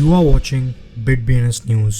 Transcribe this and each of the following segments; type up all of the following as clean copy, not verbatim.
You are watching BitBNS News.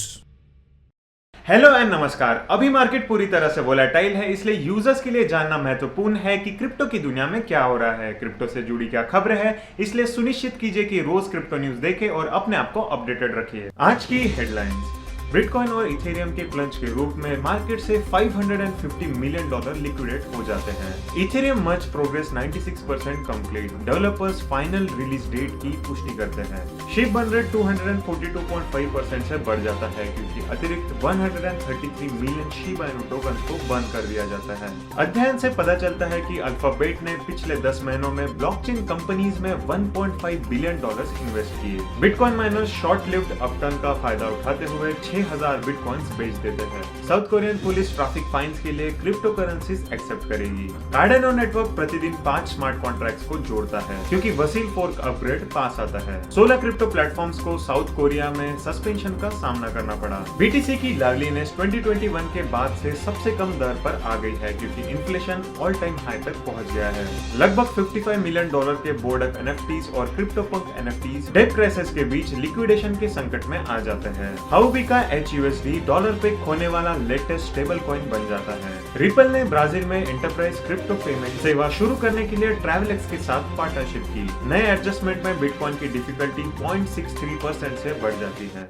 Hello and नमस्कार। अभी market पूरी तरह से वोलेटाइल है, इसलिए यूजर्स के लिए जानना महत्वपूर्ण है कि क्रिप्टो की दुनिया में क्या हो रहा है, क्रिप्टो से जुड़ी क्या खबरें हैं। इसलिए सुनिश्चित कीजिए कि रोज क्रिप्टो न्यूज देखें और अपने आप को अपडेटेड रखिए। आज की हेडलाइंस। बिटकॉइन और इथेरियम के प्लंज के रूप में मार्केट से $550 मिलियन लिक्विडेट हो जाते हैं। Ethereum merge progress 96% complete, developers final release date की पुष्टि करते हैं। शिप बर्न रेट 242.5% से बढ़ जाता है क्योंकि अतिरिक्त 133 मिलियन शिबा इनु टोकन्स को बंद कर दिया जाता है। अध्ययन से पता चलता है कि अल्फाबेट ने पिछले 10 महीनों में ब्लॉकचेन कंपनीज में $1.5 बिलियन इन्वेस्ट किए। Bitcoin miners short lived upturn का फायदा उठाते हुए 6000 बिटकॉइंस बेच देते हैं। South Korean police traffic fines के लिए क्रिप्टो करेंसीज एक्सेप्ट करेगी। कार्डानो नेटवर्क प्रतिदिन 5 स्मार्ट कॉन्ट्रैक्ट्स को जोड़ता है क्योंकि वसील फोर्क अपग्रेड पास आता है। 16 क्रिप्टो प्लेटफॉर्म्स को साउथ कोरिया में सस्पेंशन का सामना करना पड़ा। बीटीसी की लावलीनेस 2021 के बाद से सबसे कम दर पर आ गई है क्योंकि इन्फ्लेशन ऑल टाइम हाई तक पहुंच गया है। लगभग $55 मिलियन के बोर्ड ऑफ एनएफटीज और क्रिप्टोपंक एनएफटीज डेट क्राइसिस के बीच लिक्विडेशन के संकट में आ जाते हैं। हाउबी का HUSD डॉलर पे खोने वाला लेटेस्ट स्टेबल कॉइन बन जाता है। रिपल ने ब्राजील में एंटरप्राइज क्रिप्टो पेमेंट सेवा शुरू करने के लिए ट्रैवलेक्स के साथ पार्टनरशिप की। नए एडजस्टमेंट में बिटकॉइन की डिफिकल्टी 0.63% से बढ़ जाती है।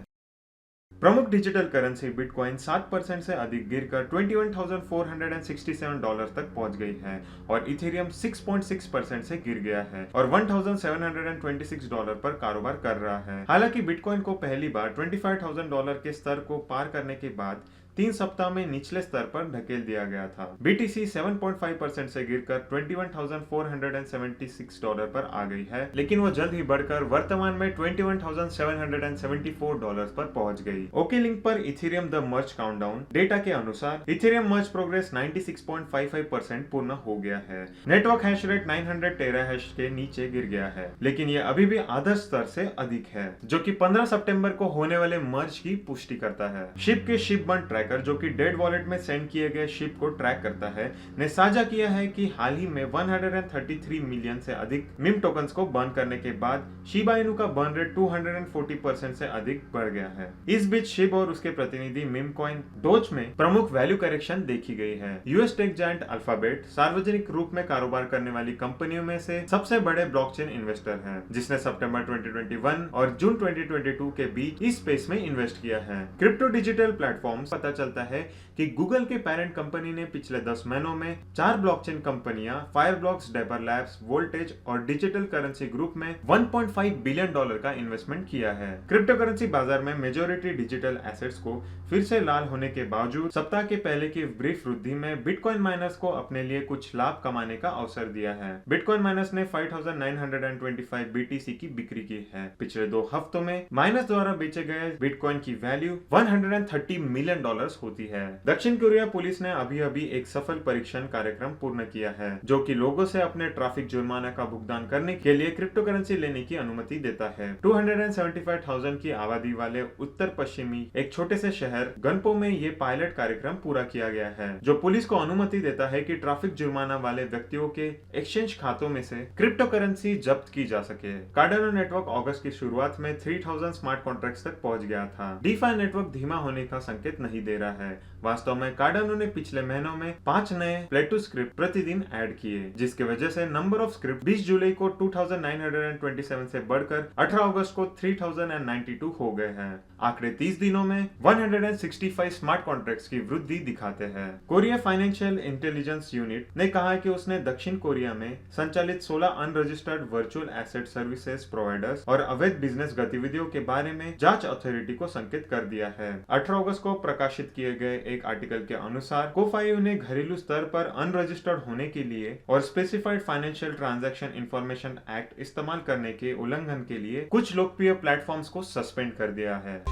प्रमुख डिजिटल करेंसी बिटकॉइन 7% से अधिक गिरकर $21,467 तक पहुंच गई है और इथेरियम 6.6% से गिर गया है और $1,726 पर कारोबार कर रहा है। हालांकि बिटकॉइन को पहली बार $25,000 के स्तर को पार करने के बाद 3 सप्ताह में निचले स्तर पर धकेल दिया गया था। BTC 7.5% से गिरकर $21,476 पर आ गई है, लेकिन वो जल्द ही बढ़कर वर्तमान में $21,774 पर पहुंच गई। ओके लिंक पर Ethereum the merge countdown data के अनुसार इथेरियम मर्ज प्रोग्रेस 96.55% पूर्ण हो गया है। नेटवर्क हैश रेट 900 टेराहैश के नीचे गिर गया है, लेकिन ये अभी भी आदर्श स्तर से अधिक है, जो कि 15 सितंबर को होने वाले मर्ज की पुष्टि करता है। शिप के शिप बर्न ट्रैकर, जो कि डेड वॉलेट में सेंड किए गए शिप को ट्रैक करता है, ने साझा किया है कि हाल ही में 133 मिलियन से अधिक मिम टोकन्स को बर्न करने के बाद शिबा इनु का बर्न रेट 240% से अधिक बढ़ गया है। इस बीच शिब और उसके प्रतिनिधि मिम कॉइन डोज में प्रमुख वैल्यू करेक्शन देखी गई है। यूएस टेक जायंट अल्फाबेट सार्वजनिक रूप में कारोबार करने वाली कंपनियों में से सबसे बड़े ब्लॉकचेन इन्वेस्टर है, जिसने सितंबर 2021 और जून 2022 के बीच इस स्पेस में इन्वेस्ट किया है। क्रिप्टो डिजिटल प्लेटफॉर्म पता चलता है कि गूगल के पेरेंट कंपनी ने पिछले 10 महीनों में 4 ब्लॉकचेन कंपनियां फायरब्लॉक्स, डेबर लैब्स, वोल्टेज और डिजिटल करेंसी ग्रुप में $1.5 बिलियन का इन्वेस्टमेंट किया है। क्रिप्टो करेंसी बाजार में मेजॉरिटी डिजिटल एसेट्स को फिर से लाल होने के बावजूद सप्ताह के पहले की ब्रीफ वृद्धि में बिटकॉइन माइनर्स को अपने लिए कुछ लाभ कमाने का अवसर दिया है। बिटकॉइन माइनर्स ने 5,925 BTC की बिक्री की है। पिछले 2 हफ्तों में माइनर्स द्वारा बेचे गए बिटकॉइन की वैल्यू $130 मिलियन होती है। दक्षिण कोरिया पुलिस ने अभी एक सफल परीक्षण कार्यक्रम पूर्ण किया है, जो कि लोगों से अपने ट्रैफिक जुर्माना का भुगतान करने के लिए क्रिप्टो करेंसी लेने की अनुमति देता है। 275,000 की आबादी वाले उत्तर पश्चिमी एक छोटे से शहर गनपो में ये पायलट कार्यक्रम पूरा किया गया है, जो पुलिस को अनुमति देता है कि ट्रैफिक जुर्माना वाले व्यक्तियों के एक्सचेंज खातों में से क्रिप्टो करेंसी जब्त की जा सके। कार्डानो नेटवर्क अगस्त की शुरुआत में 3000 स्मार्ट कॉन्ट्रैक्ट्स तक पहुंच गया था। डीफाई नेटवर्क धीमा होने का संकेत नहीं दे रहा है। वास्तव में कार्डानो ने पिछले महीनों में 5 नए प्लेटो स्क्रिप्ट प्रतिदिन ऐड किए, जिसके वजह से नंबर ऑफ स्क्रिप्ट 20 जुलाई को 2927 से बढ़कर 18 अगस्त को 3092 हो गए हैं। आंकड़े 30 दिनों में 165 स्मार्ट कॉन्ट्रैक्ट्स की वृद्धि दिखाते हैं। कोरिया फाइनेंशियल इंटेलिजेंस यूनिट ने कहा है कि उसने दक्षिण कोरिया में संचालित 16 unregistered virtual asset services providers और अवैध बिजनेस गतिविधियों के बारे में जांच अथॉरिटी को संकेत कर दिया है। 18 अगस्त को प्रकाशित किए गए एक आर्टिकल के अनुसार कोफायू ने घरेलू स्तर पर अनरजिस्टर्ड होने के लिए और specified financial transaction information act इस्तेमाल करने के उल्लंघन के लिए कुछ लोकप्रिय प्लेटफॉर्म्स को सस्पेंड कर दिया है।